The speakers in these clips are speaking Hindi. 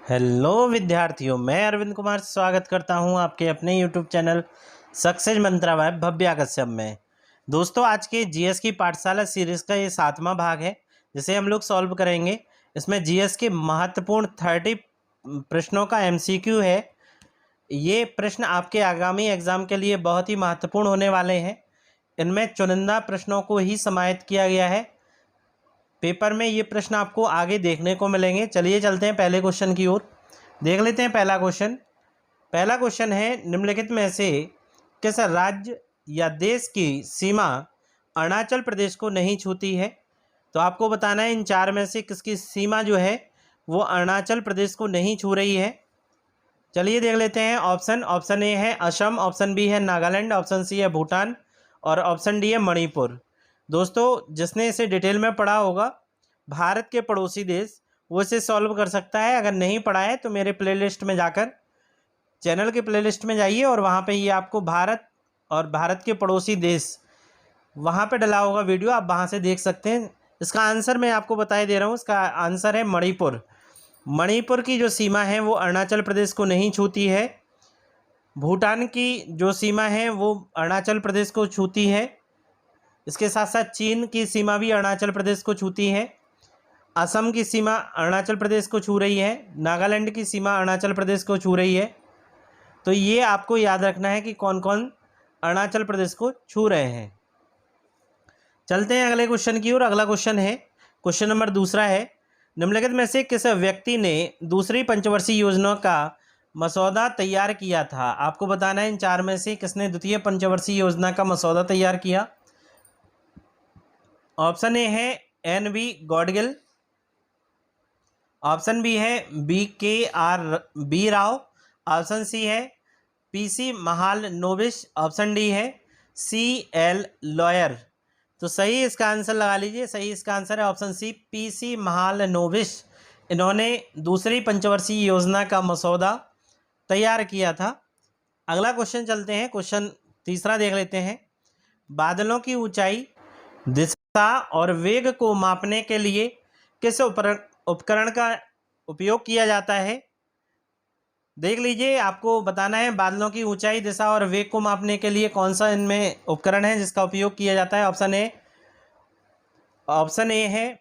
हेलो विद्यार्थियों, मैं अरविंद कुमार स्वागत करता हूं आपके अपने यूट्यूब चैनल सक्सेस मंत्रा वाइब भव्या कश्यप में। दोस्तों, आज के जीएस की पाठशाला सीरीज़ का ये 7वां भाग है जिसे हम लोग सॉल्व करेंगे। इसमें जीएस के महत्वपूर्ण 30 प्रश्नों का एमसीक्यू है। ये प्रश्न आपके आगामी एग्ज़ाम के लिए बहुत ही महत्वपूर्ण होने वाले हैं। इनमें चुनिंदा प्रश्नों को ही समाहित किया गया है। पेपर में ये प्रश्न आपको आगे देखने को मिलेंगे। चलिए चलते हैं पहले क्वेश्चन की ओर, देख लेते हैं पहला क्वेश्चन है, निम्नलिखित में से किस राज्य या देश की सीमा अरुणाचल प्रदेश को नहीं छूती है। तो आपको बताना है इन चार में से किसकी सीमा जो है वो अरुणाचल प्रदेश को नहीं छू रही है। चलिए देख लेते हैं ऑप्शन ए है असम, ऑप्शन बी है नागालैंड, ऑप्शन सी है भूटान और ऑप्शन डी है मणिपुर। दोस्तों, जिसने इसे डिटेल में पढ़ा होगा भारत के पड़ोसी देश, वो इसे सॉल्व कर सकता है। अगर नहीं पढ़ा है तो मेरे प्लेलिस्ट में जाकर, चैनल के प्लेलिस्ट में जाइए और वहाँ पे ये आपको भारत और भारत के पड़ोसी देश वहाँ पे डला होगा वीडियो, आप वहाँ से देख सकते हैं। इसका आंसर मैं आपको बताए दे रहा हूँ। इसका आंसर है मणिपुर। मणिपुर की जो सीमा है वो अरुणाचल प्रदेश को नहीं छूती है। भूटान की जो सीमा है वो अरुणाचल प्रदेश को छूती है। इसके साथ साथ चीन की सीमा भी अरुणाचल प्रदेश को छूती है। असम की सीमा अरुणाचल प्रदेश को छू रही है। नागालैंड की सीमा अरुणाचल प्रदेश को छू रही है। तो ये आपको याद रखना है कि कौन कौन अरुणाचल प्रदेश को छू रहे हैं। चलते हैं अगले क्वेश्चन की ओर। अगला क्वेश्चन है, क्वेश्चन नंबर दूसरा है, निम्नलिखित में से किस व्यक्ति ने दूसरी पंचवर्षीय योजना का मसौदा तैयार किया था। आपको बताना है इन चार में से किसने द्वितीय पंचवर्षीय योजना का मसौदा तैयार किया। ऑप्शन ए है NV गॉडगिल, ऑप्शन बी है BKR राव, ऑप्शन सी है PC महालनोबिस, ऑप्शन डी है CL लॉयर। तो सही इसका आंसर लगा लीजिए। सही इसका आंसर है ऑप्शन सी, PC महालनोबिस। इन्होंने दूसरी पंचवर्षीय योजना का मसौदा तैयार किया था। अगला क्वेश्चन चलते हैं, क्वेश्चन तीसरा देख लेते हैं। बादलों की ऊंचाई, दिशा और वेग को मापने के लिए किस उपकरण का उपयोग किया जाता है। देख लीजिए, आपको बताना है बादलों की ऊंचाई, दिशा और वेग को मापने के लिए कौन सा इनमें उपकरण है जिसका उपयोग किया जाता है। ऑप्शन ए है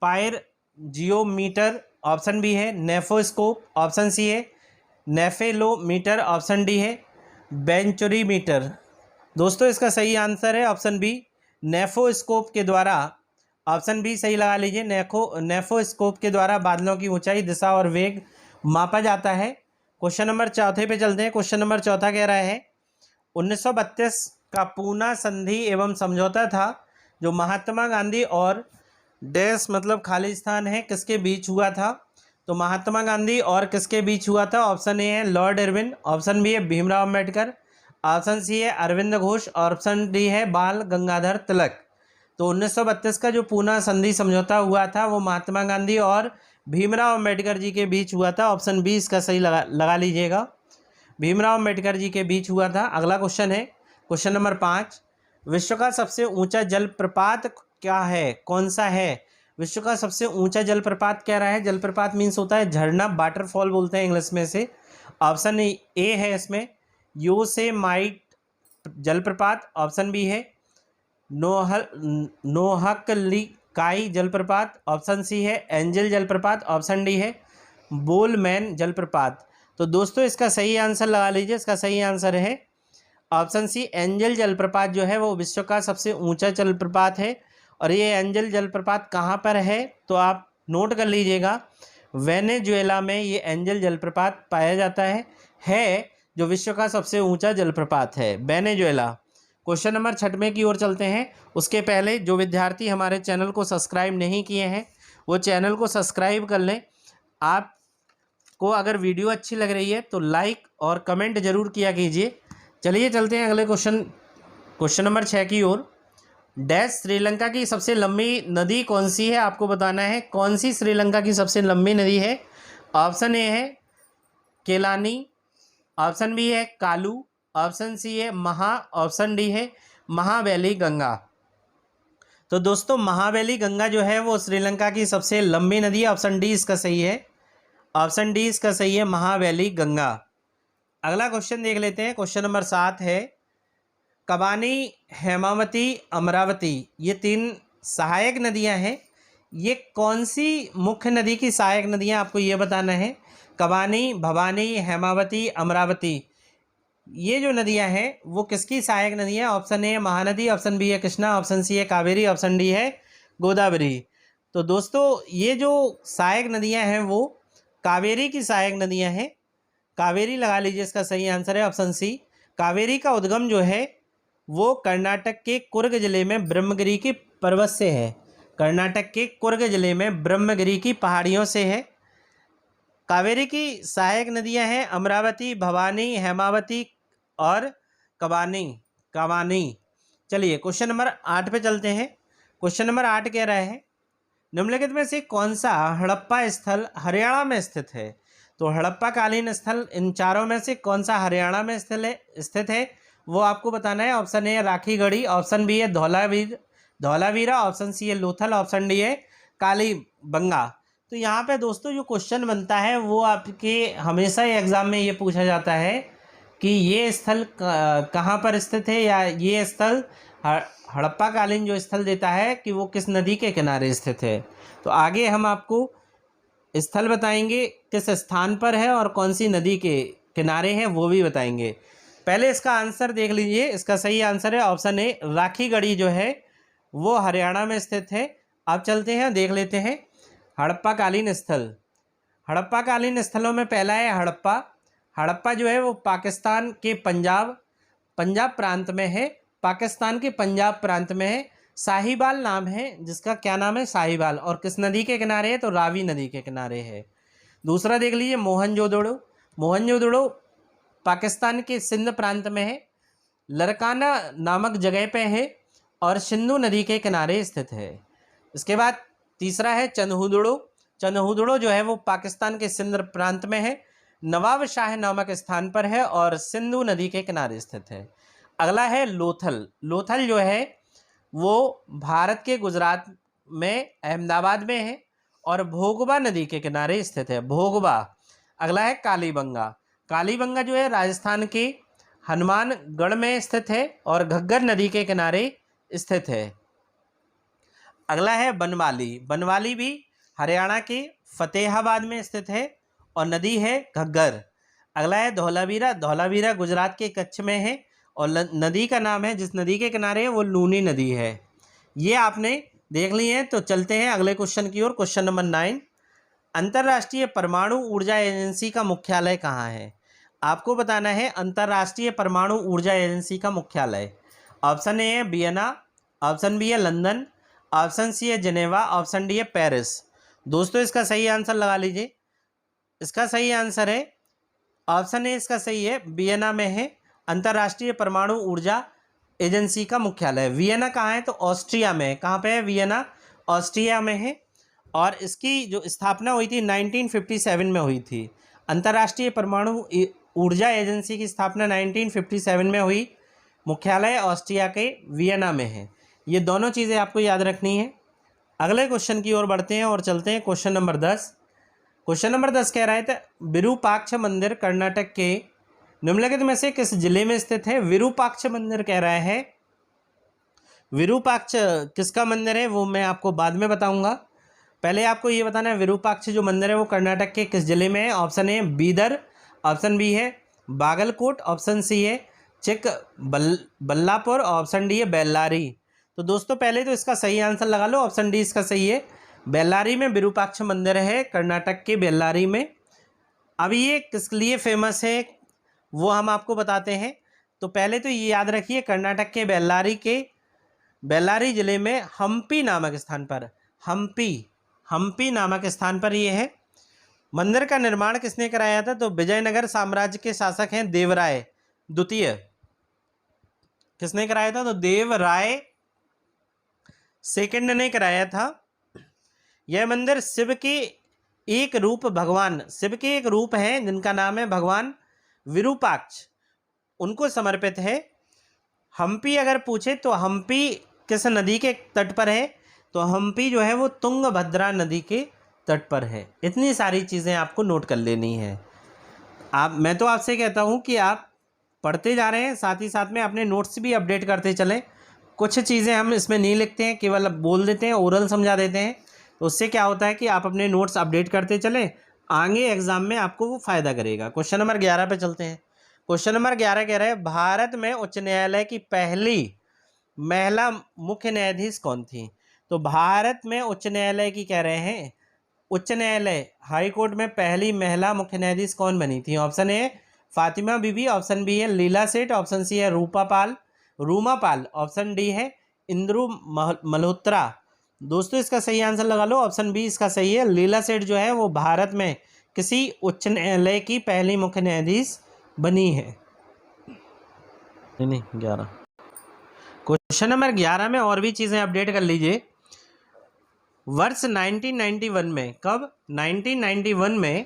पायरोजीओमीटर, ऑप्शन बी है नेफोस्कोप, ऑप्शन सी है नेफेलोमीटर, ऑप्शन डी है बेंचोरीमीटर। दोस्तों, इसका सही आंसर है ऑप्शन बी, नेफोस्कोप के द्वारा। ऑप्शन बी सही लगा लीजिए। नेफोस्कोप के द्वारा बादलों की ऊंचाई, दिशा और वेग मापा जाता है। क्वेश्चन नंबर चौथे पे चलते हैं। क्वेश्चन नंबर चौथा कह रहा है 1932 का पूना संधि एवं समझौता था जो महात्मा गांधी और डैश मतलब खालिस्तान है किसके बीच हुआ था। तो महात्मा गांधी और किसके बीच हुआ था। ऑप्शन ए है लॉर्ड इरविन, ऑप्शन बी है भीमराव अम्बेडकर, ऑप्शन सी है अरविंद घोष, ऑप्शन डी है बाल गंगाधर तिलक। तो 1932 का जो पूना संधि समझौता हुआ था वो महात्मा गांधी और भीमराव अम्बेडकर जी के बीच हुआ था। ऑप्शन बी इसका सही लगा लीजिएगा, भीमराव अम्बेडकर जी के बीच हुआ था। अगला क्वेश्चन है, क्वेश्चन नंबर 5, विश्व का सबसे ऊंचा जलप्रपात क्या है, कौन सा है। विश्व का सबसे ऊंचा जलप्रपात कह रहा है। जलप्रपात मीन्स होता है झरना, वाटरफॉल बोलते हैं इंग्लिश में से। ऑप्शन ए है इसमें योसेमाइट जलप्रपात, ऑप्शन बी है नोहकलिकाई जलप्रपात, ऑप्शन सी है एंजल जलप्रपात, ऑप्शन डी है बोलमैन जलप्रपात। तो दोस्तों, इसका सही आंसर लगा लीजिए। इसका सही आंसर है ऑप्शन सी, एंजल जलप्रपात जो है वो विश्व का सबसे ऊंचा जलप्रपात है। और ये एंजल जलप्रपात कहाँ पर है तो आप नोट कर लीजिएगा, वेनेजुएला में ये एंजल जलप्रपात पाया जाता है जो विश्व का सबसे ऊंचा जलप्रपात है, वेनेजुएला। क्वेश्चन नंबर 6 की ओर चलते हैं। उसके पहले जो विद्यार्थी हमारे चैनल को सब्सक्राइब नहीं किए हैं वो चैनल को सब्सक्राइब कर लें। आपको अगर वीडियो अच्छी लग रही है तो लाइक और कमेंट जरूर किया कीजिए। चलिए चलते हैं अगले क्वेश्चन नंबर 6 की ओर। डैश श्रीलंका की सबसे लंबी नदी कौन सी है। आपको बताना है कौन सी श्रीलंका की सबसे लंबी नदी है। ऑप्शन ए है केलानी, ऑप्शन बी है कालू, ऑप्शन सी है महा, ऑप्शन डी है महावेली गंगा। तो दोस्तों, महावेली गंगा जो है वो श्रीलंका की सबसे लंबी नदी है। ऑप्शन डी इसका सही है। ऑप्शन डी इसका सही है, महावैली गंगा। अगला क्वेश्चन देख लेते हैं। क्वेश्चन नंबर 7 है, कबानी, हेमावती, अमरावती, ये 3 सहायक नदियां हैं। ये कौन सी मुख्य नदी की सहायक नदियां, आपको ये बताना है। कबानी, भवानी, हेमावती, अमरावती, ये जो नदियां हैं वो किसकी सहायक नदी है? Option A Mahanadi, option B है कृष्णा, ऑप्शन सी है कावेरी, ऑप्शन डी है गोदावरी। तो दोस्तों ये जो सहायक नदियां हैं वो कावेरी की सहायक नदियां हैं। कावेरी लगा लीजिए, इसका सही आंसर है ऑप्शन सी। कावेरी का उद्गम जो है वो कर्नाटक के कुर्ग जिले में ब्रह्मगिरी की पर्वत से है। कर्नाटक के कुर्ग जिले में ब्रह्मगिरी की पहाड़ियों से है। कावेरी की सहायक नदियां हैं अमरावती, भवानी, हेमावती और कबानी कबानी। चलिए क्वेश्चन नंबर 8 पे चलते हैं। क्वेश्चन नंबर 8 कह रहा है, निम्नलिखित में से कौन सा हड़प्पा स्थल हरियाणा में स्थित है? तो हड़प्पा कालीन स्थल इन चारों में से कौन सा हरियाणा में स्थित है वो आपको बताना है। ऑप्शन ए है राखीगढ़ी, ऑप्शन बी है धौलावीरा, ऑप्शन सी है लोथल, ऑप्शन डी है कालीबंगा। तो यहाँ पे दोस्तों जो क्वेश्चन बनता है वो आपके हमेशा ही एग्जाम में ये पूछा जाता है कि ये स्थल कहाँ पर स्थित है, या ये स्थल हड़प्पा कालीन जो स्थल देता है कि वो किस नदी के किनारे स्थित है। तो आगे हम आपको स्थल बताएंगे किस स्थान पर है और कौन सी नदी के किनारे है वो भी बताएंगे। पहले इसका आंसर देख लीजिए। इसका सही आंसर है ऑप्शन ए राखीगढ़ी जो है वो हरियाणा में स्थित है। अब चलते हैं देख लेते हैं हड़प्पा कालीन स्थल। हड़प्पा कालीन स्थलों में पहला है हड़प्पा। हड़प्पा जो है वो पाकिस्तान के पंजाब प्रांत में है। पाकिस्तान के पंजाब प्रांत में है। साहिबाल नाम है जिसका, क्या नाम है? साहिबाल। और किस नदी के किनारे है? तो रावी नदी के किनारे है। दूसरा देख लीजिए मोहनजोदड़ो। मोहनजोदड़ो पाकिस्तान के सिंध प्रांत में है, लरकाना नामक जगह पे है और सिंधु नदी के किनारे स्थित है। इसके बाद तीसरा है चंदहुदड़ो। चंदहुदड़ो जो है वो पाकिस्तान के सिंध प्रांत में है, नवाब शाह नामक स्थान पर है और सिंधु नदी के किनारे स्थित है। अगला है लोथल। लोथल जो है वो भारत के गुजरात में अहमदाबाद में है और भोगबा नदी के किनारे स्थित है, भोगबा। अगला है कालीबंगा। कालीबंगा जो है राजस्थान के हनुमानगढ़ में स्थित है और घग्गर नदी के किनारे स्थित है। अगला है बनवाली। बनवाली भी हरियाणा के फतेहाबाद में स्थित है और नदी है घग्गर। अगला है धौलावीरा। धौलावीरा गुजरात के कच्छ में है और नदी का नाम है, जिस नदी के किनारे है वो लूनी नदी है। ये आपने देख ली है। तो चलते हैं अगले क्वेश्चन की ओर। क्वेश्चन नंबर 9, अंतर्राष्ट्रीय परमाणु ऊर्जा एजेंसी का मुख्यालय कहाँ है? आपको बताना है अंतर्राष्ट्रीय परमाणु ऊर्जा एजेंसी का मुख्यालय। ऑप्शन ए है वियना, ऑप्शन बी है लंदन, ऑप्शन सी है जिनेवा, ऑप्शन डी है पेरिस। दोस्तों इसका सही आंसर लगा लीजिए। इसका सही आंसर है ऑप्शन ए, इसका सही है वियना में है अंतर्राष्ट्रीय परमाणु ऊर्जा एजेंसी का मुख्यालय। वियना कहाँ है? तो ऑस्ट्रिया में है। कहाँ पे है? वियना ऑस्ट्रिया में है। और इसकी जो स्थापना हुई थी 1957 में हुई थी। अंतर्राष्ट्रीय परमाणु ऊर्जा एजेंसी की स्थापना 1957 में हुई। मुख्यालय ऑस्ट्रिया के वियना में है। ये दोनों चीज़ें आपको याद रखनी है। अगले क्वेश्चन की ओर बढ़ते हैं और चलते हैं क्वेश्चन नंबर 10। क्वेश्चन नंबर 10 कह रहा है विरूपाक्ष मंदिर कर्नाटक के निम्नलिखित में से किस जिले में स्थित है? विरूपाक्ष मंदिर कह रहा है। विरूपाक्ष किसका मंदिर है वो मैं आपको बाद में बताऊंगा। पहले आपको ये बताना है विरूपाक्ष जो मंदिर है वो कर्नाटक के किस जिले में है। Option A Bidar, option B है बागलकोट, ऑप्शन सी है चिकबल्लापुर, ऑप्शन डी है बेल्लारी। तो दोस्तों पहले तो इसका सही आंसर लगा लो। ऑप्शन डी इसका सही है, बेल्लारी में विरूपाक्ष मंदिर है, कर्नाटक के बेल्लारी में। अब ये किस लिए फेमस है वो हम आपको बताते हैं। तो पहले तो ये याद रखिए कर्नाटक के बेल्लारी जिले में हम्पी नामक स्थान पर, हम्पी नामक स्थान पर ये है। मंदिर का निर्माण किसने कराया था? तो विजयनगर साम्राज्य के शासक हैं देवराय द्वितीय। किसने कराया था? तो देवराय सेकंड ने कराया था। यह मंदिर शिव के एक रूप हैं जिनका नाम है भगवान विरूपाक्ष, उनको समर्पित है। हम्पी अगर पूछे तो हम्पी किस नदी के तट पर है? तो हम्पी जो है वो तुंगभद्रा नदी के तट पर है। इतनी सारी चीज़ें आपको नोट कर लेनी है। मैं तो आपसे कहता हूँ कि आप पढ़ते जा रहे हैं, साथ ही साथ में अपने नोट्स भी अपडेट करते चलें। कुछ चीज़ें हम इसमें नहीं लिखते हैं, केवल बोल देते हैं, ओरल समझा देते हैं। तो उससे क्या होता है कि आप अपने नोट्स अपडेट करते चलें, आगे एग्जाम में आपको वो फ़ायदा करेगा। क्वेश्चन नंबर 11 पे चलते हैं। क्वेश्चन नंबर 11 कह रहे हैं, भारत में उच्च न्यायालय की पहली महिला मुख्य न्यायाधीश कौन थी? तो भारत में उच्च न्यायालय की कह रहे हैं, उच्च न्यायालय हाई कोर्ट में पहली महिला मुख्य न्यायाधीश कौन बनी थी? Option A Fatima Bibi, option B है लीला सेठ, ऑप्शन सी है रूमा पाल, ऑप्शन डी है इंद्रू मल्होत्रा। दोस्तों इसका सही आंसर लगा लो, ऑप्शन बी इसका सही है। लीला सेठ जो है वो भारत में किसी उच्च न्यायालय की पहली मुख्य न्यायाधीश बनी है। नहीं 11। क्वेश्चन नंबर 11 में और भी चीज़ें अपडेट कर लीजिए। वर्ष 1991 में, कब? 1991 में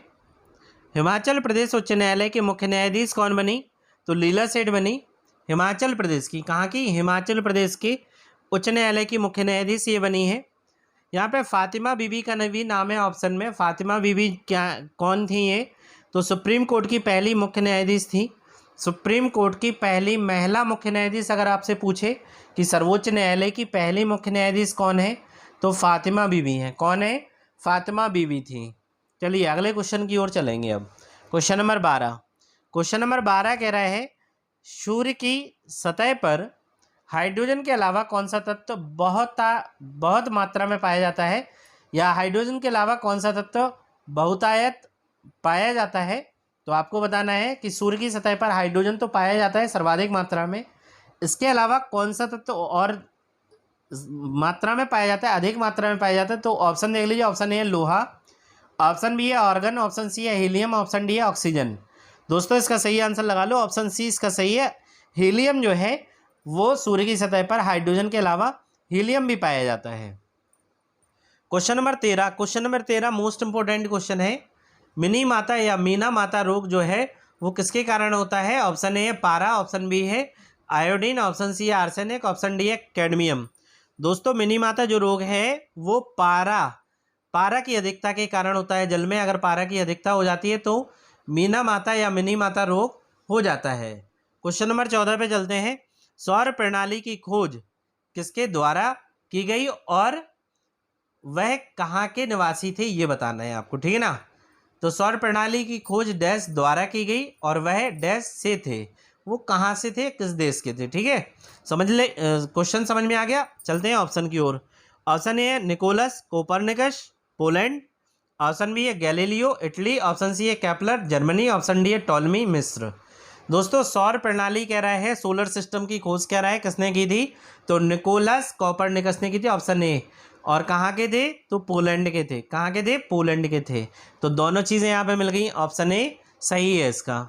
हिमाचल प्रदेश उच्च न्यायालय के मुख्य न्यायाधीश कौन बनी? तो लीला सेठ बनी। हिमाचल प्रदेश की, कहाँ की? हिमाचल प्रदेश के उच्च न्यायालय की मुख्य न्यायाधीश ये बनी है। यहाँ पे फातिमा बीबी का भी नाम है ऑप्शन में। फातिमा बीबी क्या, कौन थी ये? तो सुप्रीम कोर्ट की पहली मुख्य न्यायाधीश थी। सुप्रीम कोर्ट की पहली महिला मुख्य न्यायाधीश अगर आपसे पूछे कि सर्वोच्च न्यायालय की पहली मुख्य न्यायाधीश कौन है, तो फातिमा बीबी हैं। कौन है? फातिमा बीबी थी। चलिए अगले क्वेश्चन की ओर चलेंगे अब। Question number 12। क्वेश्चन नंबर 12 कह रहा है, सूर्य की सतह पर हाइड्रोजन के अलावा कौन सा तत्व बहुत मात्रा में पाया जाता है? या हाइड्रोजन के अलावा कौन सा तत्व बहुतायत पाया जाता है? तो आपको बताना है कि सूर्य की सतह पर हाइड्रोजन तो पाया जाता है सर्वाधिक मात्रा में, इसके अलावा कौन सा तत्व और मात्रा में पाया जाता है, अधिक मात्रा में पाया जाता है? तो ऑप्शन देख लीजिए। ऑप्शन ए है लोहा, ऑप्शन बी है आर्गन, ऑप्शन सी है हीलियम, ऑप्शन डी है ऑक्सीजन। दोस्तों इसका सही आंसर लगा लो, ऑप्शन सी इसका सही है। हीलियम जो है वो सूर्य की सतह पर हाइड्रोजन के अलावा हीलियम भी पाया जाता है। Question number 13। Question number 13 most important question है। मिनी माता या मीना माता रोग जो है वो किसके कारण होता है? ऑप्शन ए है पारा, ऑप्शन बी है आयोडीन, ऑप्शन सी है आर्सेनिक, ऑप्शन डी है कैडमियम। दोस्तों मिनी माता जो रोग है वो पारा की अधिकता के कारण होता है। जल में अगर पारा की अधिकता हो जाती है तो मीना माता या मिनी माता रोग हो जाता है। क्वेश्चन नंबर 14 पे चलते हैं। सौर प्रणाली की खोज किसके द्वारा की गई और वह कहाँ के निवासी थे, ये बताना है आपको, ठीक है ना? तो सौर प्रणाली की खोज डैश द्वारा की गई और वह डैश से थे। वो कहाँ से थे, किस देश के थे, ठीक है? समझ ले, क्वेश्चन समझ में आ गया। चलते हैं ऑप्शन की ओर। ऑप्शन ए है Nicholas Copernicus, Poland, option B है गैलीलियो, इटली, ऑप्शन सी है केपलर, जर्मनी, ऑप्शन डी है टॉलमी, मिस्र। दोस्तों सौर प्रणाली कह रहा है, सोलर सिस्टम की खोज कह रहा है, किसने की थी? तो निकोलस कोपरनिकस ने की थी, ऑप्शन ए। और कहाँ के थे? तो पोलैंड के थे। कहाँ के थे? पोलैंड के थे। तो दोनों चीज़ें यहाँ पे मिल गई, ऑप्शन ए सही है इसका।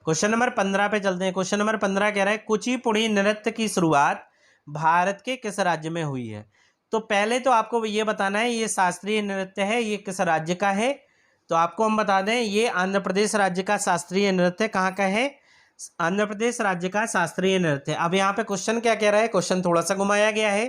क्वेश्चन नंबर 15 पे चलते हैं। क्वेश्चन नंबर 15 कह रहा है, कुचिपुड़ी नृत्य की शुरुआत भारत के किस राज्य में हुई है? तो पहले तो आपको ये बताना है ये शास्त्रीय नृत्य है, ये किस राज्य का है? तो आपको हम बता दें ये आंध्र प्रदेश राज्य का शास्त्रीय नृत्य। कहाँ का है? आंध्र प्रदेश राज्य का शास्त्रीय नृत्य। अब यहाँ पे क्वेश्चन क्या कह रहा है? क्वेश्चन थोड़ा सा घुमाया गया है।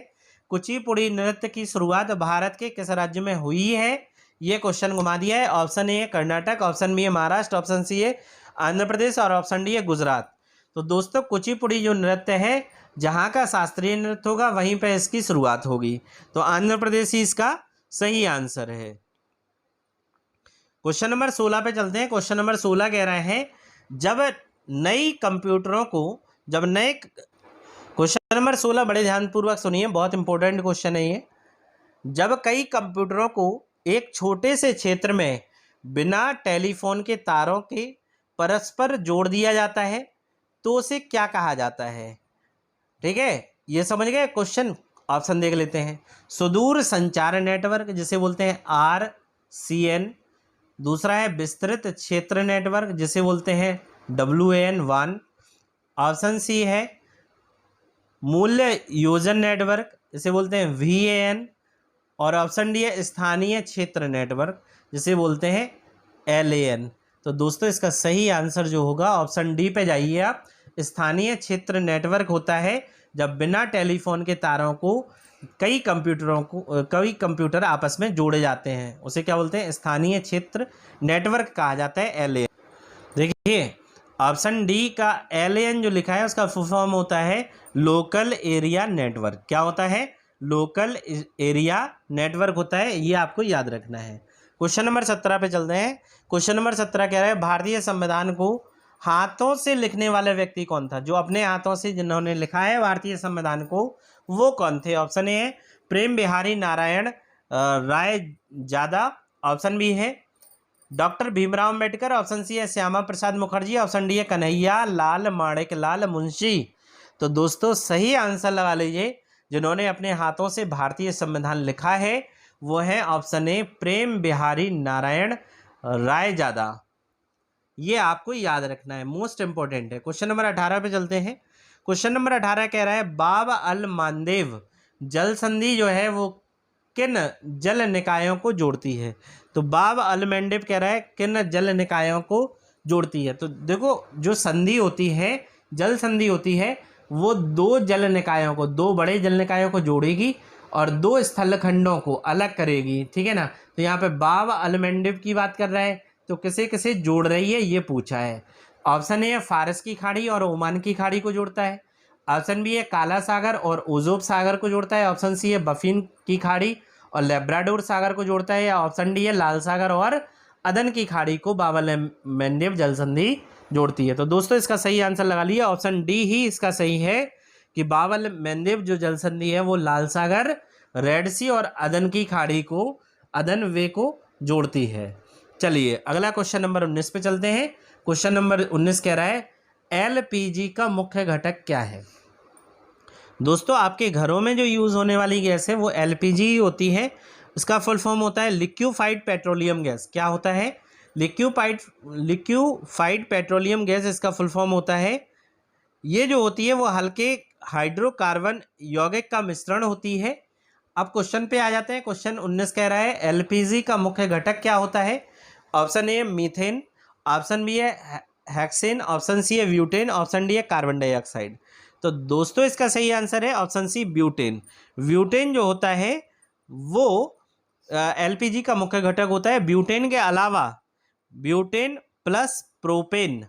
कुचिपुड़ी नृत्य की शुरुआत भारत के किस राज्य में हुई है, ये क्वेश्चन घुमा दिया है। ऑप्शन ए है कर्नाटक, ऑप्शन बी है महाराष्ट्र, ऑप्शन सी है आंध्र प्रदेश और ऑप्शन डी है गुजरात। तो दोस्तों कुचिपुड़ी जो नृत्य है जहाँ का शास्त्रीय नृत्य होगा वहीं पर इसकी शुरुआत होगी। तो आंध्र प्रदेश ही इसका सही आंसर है। क्वेश्चन नंबर 16 पे चलते हैं। क्वेश्चन नंबर 16 कह रहे हैं, जब नई कंप्यूटरों को जब नए क्वेश्चन नंबर 16 बड़े ध्यानपूर्वक सुनिए, बहुत इंपॉर्टेंट क्वेश्चन है ये। जब कई कंप्यूटरों को एक छोटे से क्षेत्र में बिना टेलीफोन के तारों के परस्पर जोड़ दिया जाता है तो उसे क्या कहा जाता है? ठीक है, ये समझ गए क्वेश्चन? ऑप्शन देख लेते हैं। सुदूर संचार नेटवर्क जिसे बोलते हैं RCN, दूसरा है विस्तृत क्षेत्र नेटवर्क जिसे बोलते हैं WAN1, ऑप्शन सी है मूल्य योजन नेटवर्क जिसे बोलते हैं VAN, और ऑप्शन डी है स्थानीय क्षेत्र नेटवर्क जिसे बोलते हैं LAN। तो दोस्तों इसका सही आंसर जो होगा ऑप्शन डी पे जाइए आप। स्थानीय क्षेत्र नेटवर्क होता है जब बिना टेलीफोन के तारों को कई कंप्यूटर आपस में जोड़े जाते हैं, उसे क्या बोलते हैं? स्थानीय क्षेत्र नेटवर्क कहा जाता है, एलएएन। देखिए ऑप्शन डी का एलएएन जो लिखा है उसका फुल फॉर्म होता है लोकल एरिया नेटवर्क। क्या होता है? लोकल एरिया नेटवर्क होता है, ये आपको याद रखना है। क्वेश्चन नंबर 17 पे चलते हैं। क्वेश्चन नंबर 17 कह रहा है भारतीय संविधान को हाथों से लिखने वाले व्यक्ति कौन था? जो अपने हाथों से जिन्होंने लिखा है भारतीय संविधान को, वो कौन थे? ऑप्शन ए है प्रेम बिहारी नारायण राय जादा, ऑप्शन बी है doctor Bhimrao Ambedkar, option C है श्यामा प्रसाद मुखर्जी, ऑप्शन डी है कन्हैया लाल माणिक लाल मुंशी। तो दोस्तों सही आंसर लगा लीजिए, जिन्होंने अपने हाथों से भारतीय संविधान लिखा है वो है ऑप्शन ए प्रेम बिहारी नारायण रायजादा। ये आपको याद रखना है, मोस्ट इंपॉर्टेंट है। क्वेश्चन नंबर 18 पे चलते हैं। क्वेश्चन नंबर 18 कह रहा है बाब अल मानदेव जल संधि जो है वो किन जल निकायों को जोड़ती है? तो बाब अल मानदेव कह रहा है किन जल निकायों को जोड़ती है? तो देखो जो संधि होती है, जल संधि होती है, वो दो जल निकायों को, दो बड़े जल निकायों को जोड़ेगी और दो स्थल खंडों को अलग करेगी, ठीक है ना। तो यहाँ पे बाब अल मानदेव की बात कर रहा है, तो किसे किसे जोड़ रही है ये पूछा है। ऑप्शन ए है फारस की खाड़ी और ओमान की खाड़ी को जोड़ता है, ऑप्शन बी है काला सागर और ओजोब सागर को जोड़ता है, ऑप्शन सी है बफिन की खाड़ी और लेब्राडोर सागर को जोड़ता है, या ऑप्शन डी है लाल सागर और अदन की खाड़ी को बाब अल मानदेव जल संधि जोड़ती है। तो दोस्तों इसका सही आंसर लगा लिया, ऑप्शन डी ही इसका सही है कि बाब अल मानदेव जो जल संधि है वो लाल सागर, रेड सी और अदन की खाड़ी को, अदन वे को जोड़ती है। चलिए अगला क्वेश्चन नंबर 19 पे चलते हैं। क्वेश्चन नंबर 19 कह रहा है एलपीजी का मुख्य घटक क्या है? दोस्तों आपके घरों में जो यूज़ होने वाली गैस है वो एलपीजी ही होती है। उसका फुल फॉर्म होता है लिक्विफाइड पेट्रोलियम गैस। क्या होता है? लिक्विफाइड पेट्रोलियम गैस इसका फुल फॉर्म होता है। ये जो होती है वो हल्के हाइड्रोकार्बन यौगिक का मिश्रण होती है। अब क्वेश्चन पे आ जाते हैं। क्वेश्चन 19 कह रहा है एलपीजी का मुख्य घटक क्या होता है? Option A methane, option B है हेक्सेन, ऑप्शन सी है ब्यूटेन, ऑप्शन डी है कार्बन डाइऑक्साइड। तो दोस्तों इसका सही आंसर है ऑप्शन सी ब्यूटेन। ब्यूटेन जो होता है वो एलपीजी का मुख्य घटक होता है। ब्यूटेन के अलावा ब्यूटेन प्लस प्रोपेन,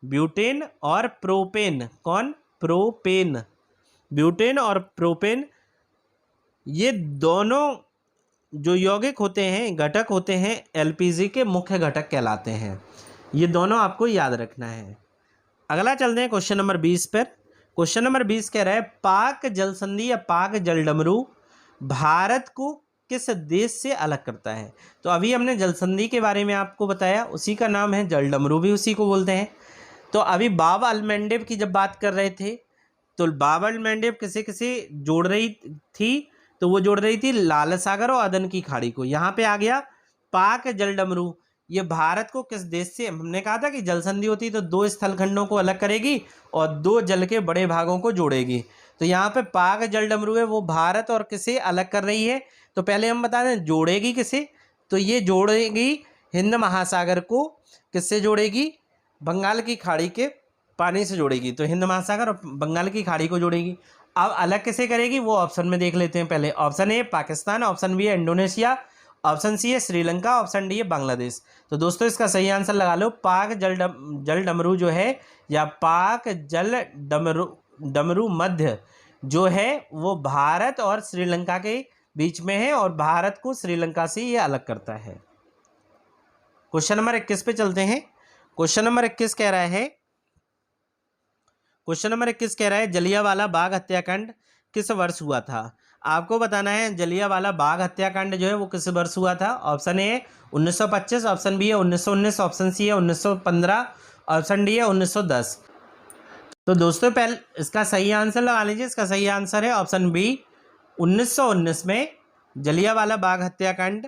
ब्यूटेन और प्रोपेन, कौन? प्रोपेन, ब्यूटेन और प्रोपेन, ये दोनों जो यौगिक होते हैं, घटक होते हैं, एलपीजी के मुख्य घटक कहलाते हैं। ये दोनों आपको याद रखना है। अगला चलते हैं क्वेश्चन नंबर 20 पर। क्वेश्चन नंबर 20 कह रहा है पाक जल संधि या पाक जल डमरू भारत को किस देश से अलग करता है? तो अभी हमने जल संधि के बारे में आपको बताया, उसी का नाम है जल डमरू, भी उसी को बोलते हैं। तो अभी बाब अल मानदेव की जब बात कर रहे थे तो बाब अल मानदेव किसे किसे जोड़ रही थी? तो वो जोड़ रही थी लाल सागर और अदन की खाड़ी को। यहाँ पे आ गया पाक जल डमरू, ये भारत को किस देश से, हमने कहा था कि जल संधि होती तो दो स्थल खंडों को अलग करेगी और दो जल के बड़े भागों को जोड़ेगी। तो यहाँ पे पाक जल डमरू है वो भारत और किसे अलग कर रही है? तो पहले हम बता दें जोड़ेगी किसे, तो ये जोड़ेगी हिंद महासागर को। किससे जोड़ेगी? बंगाल की खाड़ी के पानी से जोड़ेगी, तो हिंद महासागर और बंगाल की खाड़ी को जोड़ेगी। अब अलग किसे करेगी वो ऑप्शन में देख लेते हैं। पहले option A Pakistan, option B है इंडोनेशिया, ऑप्शन सी है श्रीलंका, ऑप्शन डी है बांग्लादेश। तो दोस्तों इसका सही आंसर लगा लो, पाक जल डमरू जो है या पाक जल डमरू मध्य जो है वो भारत और श्रीलंका के बीच में है और भारत को श्रीलंका से ये अलग करता है। क्वेश्चन नंबर 21 पे चलते हैं। क्वेश्चन नंबर 21 कह रहा है, क्वेश्चन नंबर 21 कह रहा है जलियांवाला बाग हत्याकांड किस वर्ष हुआ था? आपको बताना है जलियांवाला बाग हत्याकांड जो है वो किस वर्ष हुआ था। ऑप्शन ए 1925, ऑप्शन बी है 1919, ऑप्शन सी है 1915, ऑप्शन डी है 1910। तो दोस्तों पहले इसका सही आंसर लगा लीजिए। इसका सही आंसर है ऑप्शन बी 1919 में जलियांवाला बाग हत्याकांड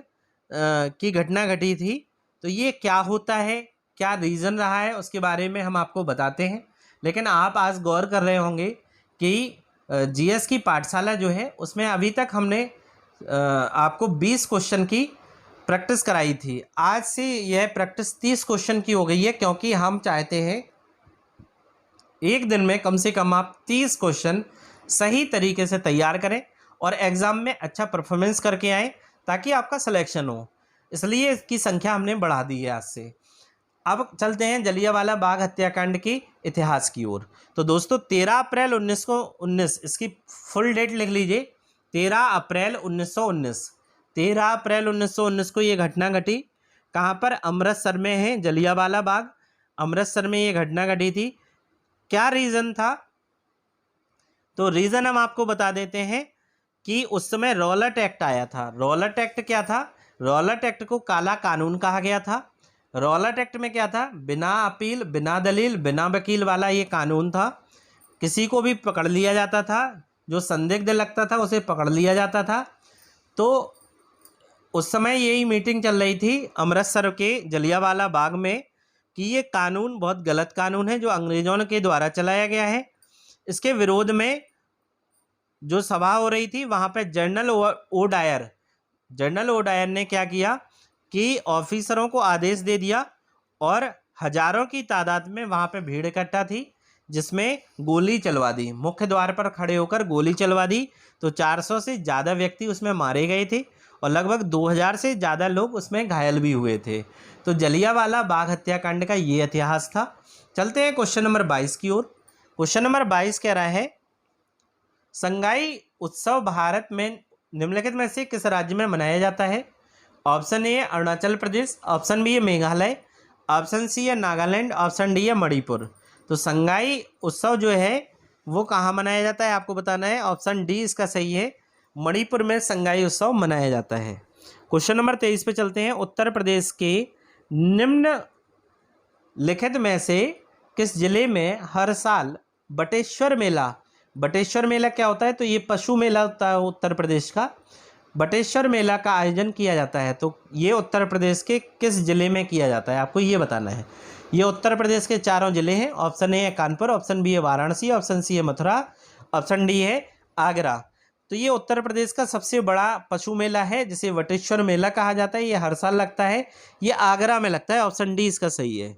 की घटना घटी थी। तो ये क्या होता है, क्या रीज़न रहा है, उसके बारे में हम आपको बताते हैं। लेकिन आप आज गौर कर रहे होंगे कि जीएस की पाठशाला जो है उसमें अभी तक हमने आपको 20 क्वेश्चन की प्रैक्टिस कराई थी। आज से यह प्रैक्टिस 30 क्वेश्चन की हो गई है, क्योंकि हम चाहते हैं एक दिन में कम से कम आप 30 क्वेश्चन सही तरीके से तैयार करें और एग्ज़ाम में अच्छा परफॉर्मेंस करके आएँ ताकि आपका सिलेक्शन हो, इसलिए इसकी संख्या हमने बढ़ा दी है आज से। अब चलते हैं जलियांवाला बाग हत्याकांड के इतिहास की ओर। तो दोस्तों 13 अप्रैल 1919, इसकी फुल डेट लिख लीजिए, 13 अप्रैल 1919। 13 अप्रैल 1919 को ये घटना घटी। कहाँ पर? अमृतसर में है जलियांवाला बाग, अमृतसर में ये घटना घटी थी। क्या रीज़न था? तो रीज़न हम आपको बता देते हैं कि उस समय रॉलेट एक्ट आया था। रॉलेट एक्ट क्या था? रॉलेट एक्ट को काला कानून कहा गया था। रॉलेट एक्ट में क्या था? बिना अपील, बिना दलील, बिना वकील वाला ये कानून था। किसी को भी पकड़ लिया जाता था, जो संदिग्ध लगता था उसे पकड़ लिया जाता था। तो उस समय यही मीटिंग चल रही थी अमृतसर के जलियांवाला बाग में कि ये कानून बहुत गलत कानून है जो अंग्रेज़ों के द्वारा चलाया गया है। इसके विरोध में जो सभा हो रही थी वहाँ पे जनरल ओडायर ने क्या किया कि ऑफिसरों को आदेश दे दिया और हजारों की तादाद में वहाँ पे भीड़ इकट्ठा थी, जिसमें गोली चलवा दी। मुख्य द्वार पर खड़े होकर गोली चलवा दी। तो 400 से ज़्यादा व्यक्ति उसमें मारे गए थे और लगभग 2000 से ज़्यादा लोग उसमें घायल भी हुए थे। तो जलियांवाला बाग हत्याकांड का ये इतिहास था। चलते हैं क्वेश्चन नंबर 22 की ओर। क्वेश्चन नंबर 22 कह रहा है, संगाई उत्सव भारत में निम्नलिखित में से किस राज्य में मनाया जाता है? ऑप्शन ए है अरुणाचल प्रदेश, ऑप्शन बी है मेघालय, ऑप्शन सी है नागालैंड, ऑप्शन डी है मणिपुर। तो संगाई उत्सव जो है वो कहाँ मनाया जाता है आपको बताना है। ऑप्शन डी इसका सही है, मणिपुर में संगाई उत्सव मनाया जाता है। क्वेश्चन नंबर 23 पे चलते हैं। उत्तर प्रदेश के निम्नलिखित में से किस जिले में हर साल बटेश्वर मेला क्या होता है? तो ये पशु मेला होता है उत्तर प्रदेश का। बटेश्वर मेला का आयोजन किया जाता है। तो ये उत्तर प्रदेश के किस जिले में किया जाता है आपको ये बताना है। ये उत्तर प्रदेश के चारों जिले हैं। ऑप्शन ए है कानपुर, ऑप्शन बी है वाराणसी, ऑप्शन सी है मथुरा, ऑप्शन डी है आगरा। तो ये उत्तर प्रदेश का सबसे बड़ा पशु मेला है जिसे बटेश्वर मेला कहा जाता है। ये हर साल लगता है, ये आगरा में लगता है। ऑप्शन डी इसका सही है।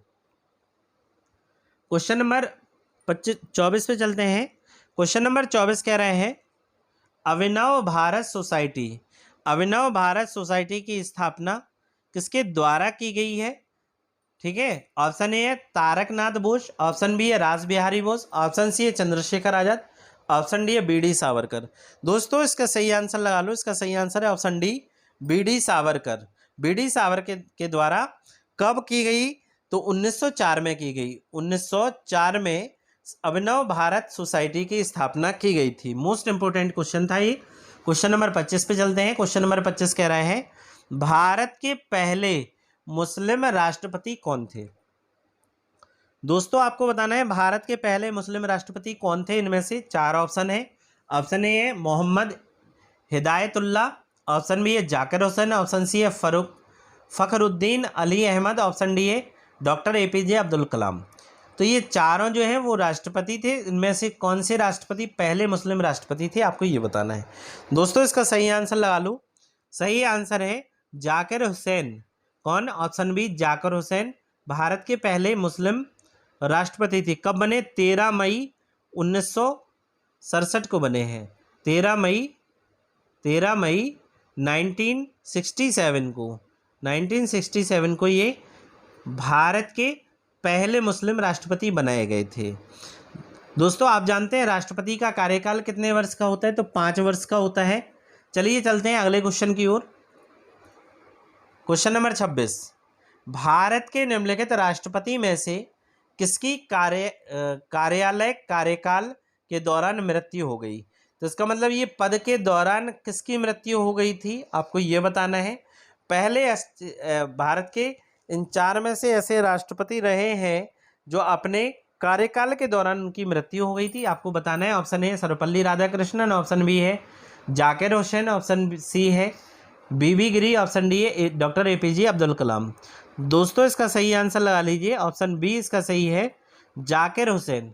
क्वेश्चन नंबर 24 पे चलते हैं। क्वेश्चन नंबर 24 कह रहे हैं, अभिनव भारत सोसाइटी की स्थापना किसके द्वारा की गई है? ठीक है, ऑप्शन ए है तारकनाथ बोस, ऑप्शन बी है रास बिहारी बोस, ऑप्शन सी है चंद्रशेखर आजाद, ऑप्शन डी है बी.डी. सावरकर। दोस्तों इसका सही आंसर लगा लो, इसका सही आंसर है option D, BD. Savarkar. BD. Savarkar के द्वारा कब की गई? तो 1904 में की गई। 1904 में अभिनव भारत सोसाइटी की स्थापना की गई थी। मोस्ट इंपोर्टेंट क्वेश्चन था ये। क्वेश्चन नंबर 25 पे चलते हैं। क्वेश्चन नंबर 25 कह रहे हैं, भारत के पहले मुस्लिम राष्ट्रपति कौन थे? दोस्तों आपको बताना है भारत के पहले मुस्लिम राष्ट्रपति कौन थे। इनमें से 4 ऑप्शन है। ऑप्शन ए है मोहम्मद हिदायतुल्लाह, ऑप्शन बी है जाकिर हुसैन, ऑप्शन सी है फखरुद्दीन अली अहमद, ऑप्शन डी है डॉक्टर APJ अब्दुल कलाम। तो ये चारों जो हैं वो राष्ट्रपति थे। इनमें से कौन से राष्ट्रपति पहले मुस्लिम राष्ट्रपति थे आपको ये बताना है। दोस्तों इसका सही आंसर लगा लो। सही आंसर है जाकिर हुसैन। कौन? ऑप्शन बी जाकिर हुसैन भारत के पहले मुस्लिम राष्ट्रपति थे। कब बने? 13 मई 1967 को बने हैं। 13 मई 1967 को ये भारत के पहले मुस्लिम राष्ट्रपति बनाए गए थे। दोस्तों आप जानते हैं राष्ट्रपति का कार्यकाल कितने वर्ष का होता है? तो 5 वर्ष का होता है। चलिए चलते हैं अगले क्वेश्चन की ओर। क्वेश्चन नंबर 26, भारत के निम्नलिखित राष्ट्रपति में से किसकी कार्यालय कार्यकाल के दौरान मृत्यु हो गई? तो इसका मतलब ये पद के दौरान किसकी मृत्यु हो गई थी आपको ये बताना है। पहले भारत के इन 4 में से ऐसे राष्ट्रपति रहे हैं जो अपने कार्यकाल के दौरान उनकी मृत्यु हो गई थी, आपको बताना है। Option A Sarvepalli Radhakrishnan, option B है जाकिर हुसैन, ऑप्शन सी है BB गिरी, ऑप्शन डी है डॉक्टर APJ अब्दुल कलाम। दोस्तों इसका सही आंसर लगा लीजिए, ऑप्शन बी इसका सही है जाकिर हुसैन।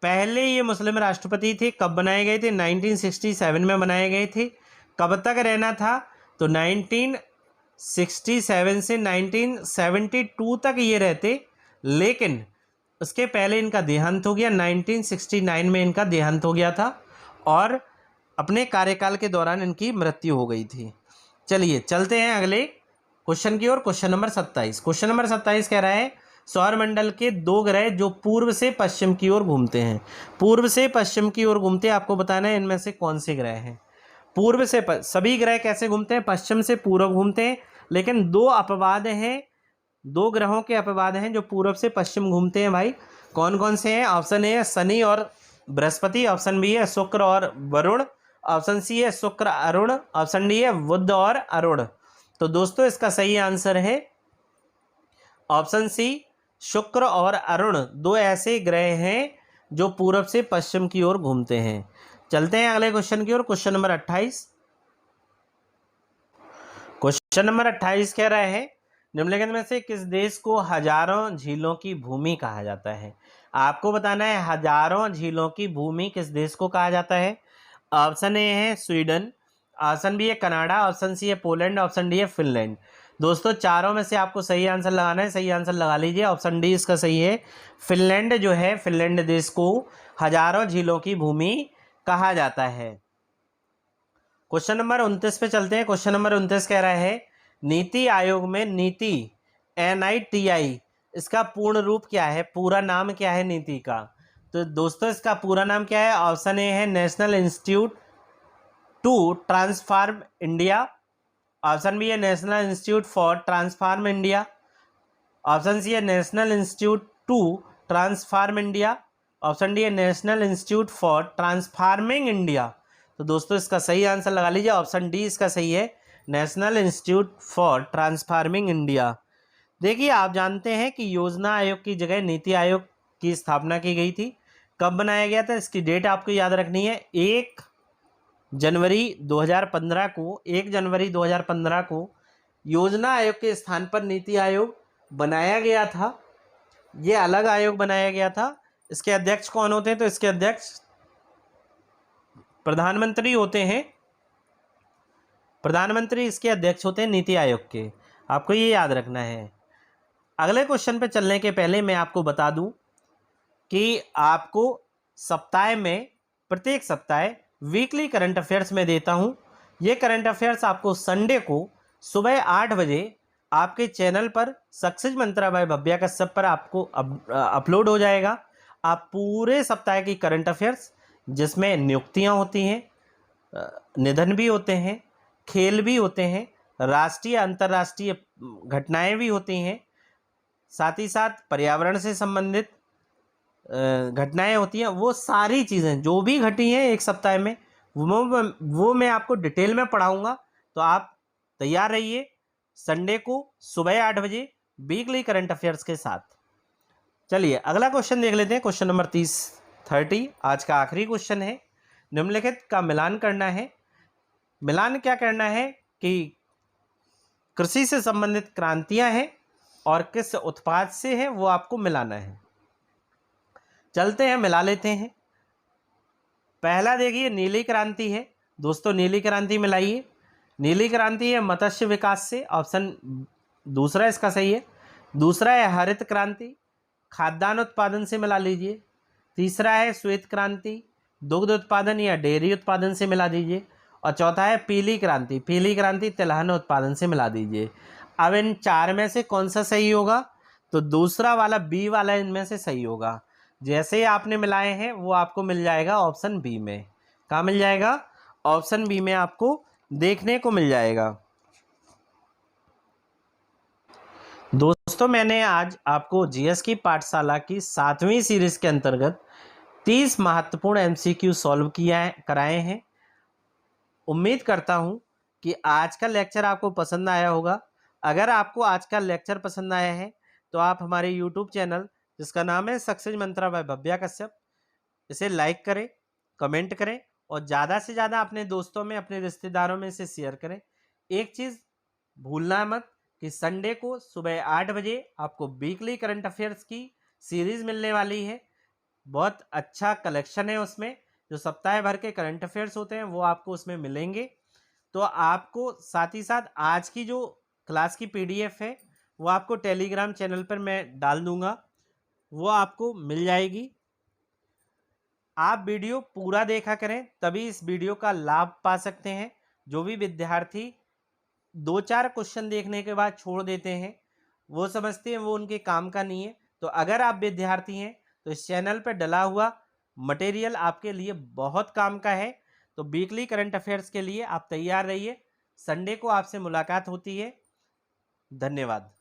पहले ये मुस्लिम राष्ट्रपति थे। कब बनाए गए थे? 1967 में बनाए गए थे। कब तक रहना था? तो 1967 से 1972 तक ये रहते, लेकिन उसके पहले इनका देहांत हो गया। 1969 में इनका देहांत हो गया था और अपने कार्यकाल के दौरान इनकी मृत्यु हो गई थी। चलिए चलते हैं अगले क्वेश्चन की ओर। Question number 27। क्वेश्चन नंबर 27 कह रहा है सौरमंडल के 2 ग्रह जो पूर्व से पश्चिम की ओर घूमते हैं। पूर्व से पश्चिम की ओर घूमते हैं, आपको बताना है इनमें से कौन से ग्रह हैं। पूर्व से सभी ग्रह कैसे घूमते हैं? पश्चिम से पूर्व घूमते हैं, लेकिन 2 अपवाद हैं, 2 ग्रहों के अपवाद हैं जो पूर्व से पश्चिम घूमते हैं भाई। कौन कौन से हैं? ऑप्शन ए है शनि और बृहस्पति, ऑप्शन बी है शुक्र और वरुण, ऑप्शन सी है शुक्र अरुण, ऑप्शन डी है बुध और अरुण। तो दोस्तों इसका सही आंसर है ऑप्शन सी, शुक्र और अरुण 2 ऐसे ग्रह हैं जो पूरब से पश्चिम की ओर घूमते हैं। चलते हैं अगले क्वेश्चन की ओर। Question number 28। क्वेश्चन नंबर 28 कह रहा है निम्नलिखित में से किस देश को हजारों झीलों की भूमि कहा जाता है? आपको बताना है हजारों झीलों की भूमि किस देश को कहा जाता है। ऑप्शन ए है स्वीडन, ऑप्शन बी है कनाडा, ऑप्शन सी है पोलैंड, ऑप्शन डी है फिनलैंड। दोस्तों चारों में से आपको सही आंसर लगाना है, सही आंसर लगा लीजिए। ऑप्शन डी इसका सही है। फिनलैंड जो है, फिनलैंड देश को हजारों झीलों की भूमि कहा जाता है। क्वेश्चन नंबर 29 पे चलते हैं। क्वेश्चन नंबर 29 कह रहा है नीति आयोग में नीति NITI इसका पूर्ण रूप क्या है? पूरा नाम क्या है नीति का? तो दोस्तों इसका पूरा नाम क्या है? ऑप्शन ए है national institute to transform India, option B है national institute for transform India, option C है national institute to transform India, option D है national institute for transforming India. तो दोस्तों इसका सही आंसर लगा लीजिए। ऑप्शन डी इसका सही है, national institute for transforming India. देखिए आप जानते हैं कि योजना आयोग की जगह नीति आयोग की स्थापना की गई थी। कब बनाया गया था इसकी डेट आपको याद रखनी है। 1 जनवरी 2015 को, 1 जनवरी 2015 को योजना आयोग के स्थान पर नीति आयोग बनाया गया था। ये अलग आयोग बनाया गया था। इसके अध्यक्ष कौन होते हैं? तो इसके अध्यक्ष प्रधानमंत्री होते हैं। प्रधानमंत्री इसके अध्यक्ष होते हैं नीति आयोग के, आपको ये याद रखना है। अगले क्वेश्चन पे चलने के पहले मैं आपको बता दूं कि आपको सप्ताह में, प्रत्येक सप्ताह वीकली करंट अफेयर्स में देता हूं। ये करंट अफेयर्स आपको संडे को सुबह 8 बजे आपके चैनल पर सक्सेस मंत्रा बाय भव्या कश्यप पर आपको अपलोड हो जाएगा। आप पूरे सप्ताह की करंट अफेयर्स, जिसमें नियुक्तियां होती हैं, निधन भी होते हैं, खेल भी होते हैं, राष्ट्रीय अंतर्राष्ट्रीय घटनाएं भी होती हैं, साथ ही साथ पर्यावरण से संबंधित घटनाएं होती हैं, वो सारी चीज़ें जो भी घटी हैं एक सप्ताह में वो मैं आपको डिटेल में पढ़ाऊंगा। तो आप तैयार रहिए संडे को सुबह 8 बजे वीकली करंट अफेयर्स के साथ। चलिए अगला क्वेश्चन देख लेते हैं। क्वेश्चन नंबर 30 आज का आखिरी क्वेश्चन है। निम्नलिखित का मिलान करना है। मिलान क्या करना है कि कृषि से संबंधित क्रांतियां हैं और किस उत्पाद से है वो आपको मिलाना है। चलते हैं मिला लेते हैं। पहला देखिए नीली क्रांति है। दोस्तों नीली क्रांति मिलाइए। नीली क्रांति है मत्स्य विकास से, ऑप्शन दूसरा इसका सही है। दूसरा है हरित क्रांति, खाद्यान्न उत्पादन से मिला लीजिए। तीसरा है श्वेत क्रांति, दुग्ध उत्पादन या डेयरी उत्पादन से मिला दीजिए। और चौथा है पीली क्रांति, पीली क्रांति तिलहन उत्पादन से मिला दीजिए। अब इन 4 में से कौन सा सही होगा? तो दूसरा वाला, बी वाला इनमें से सही होगा। जैसे ही आपने मिलाए हैं वो आपको मिल जाएगा ऑप्शन बी में। कहाँ मिल जाएगा? ऑप्शन बी में आपको देखने को मिल जाएगा। दोस्तों मैंने आज आपको जीएस की पाठशाला की 7वीं सीरीज के अंतर्गत 30 महत्वपूर्ण एमसीक्यू सॉल्व कराए हैं। उम्मीद करता हूं कि आज का लेक्चर आपको पसंद आया होगा। अगर आपको आज का लेक्चर पसंद आया है तो आप हमारे यूट्यूब चैनल, जिसका नाम है सक्सेस मंत्रा बाय भव्या कश्यप, इसे लाइक करें, कमेंट करें और ज़्यादा से ज़्यादा अपने दोस्तों में, अपने रिश्तेदारों में इसे शेयर करें। एक चीज़ भूलना मत कि संडे को सुबह 8 बजे आपको वीकली करंट अफेयर्स की सीरीज़ मिलने वाली है। बहुत अच्छा कलेक्शन है उसमें, जो सप्ताह भर के करंट अफेयर्स होते हैं वो आपको उसमें मिलेंगे। तो आपको साथ ही साथ आज की जो क्लास की PDF है वो आपको टेलीग्राम चैनल पर मैं डाल दूंगा, वो आपको मिल जाएगी। आप वीडियो पूरा देखा करें, तभी इस वीडियो का लाभ पा सकते हैं। जो भी विद्यार्थी 2-4 क्वेश्चन देखने के बाद छोड़ देते हैं, वो समझते हैं वो उनके काम का नहीं है। तो अगर आप विद्यार्थी हैं तो इस चैनल पर डला हुआ मटेरियल आपके लिए बहुत काम का है। तो वीकली करंट अफेयर्स के लिए आप तैयार रहिए। संडे को आपसे मुलाकात होती है। धन्यवाद।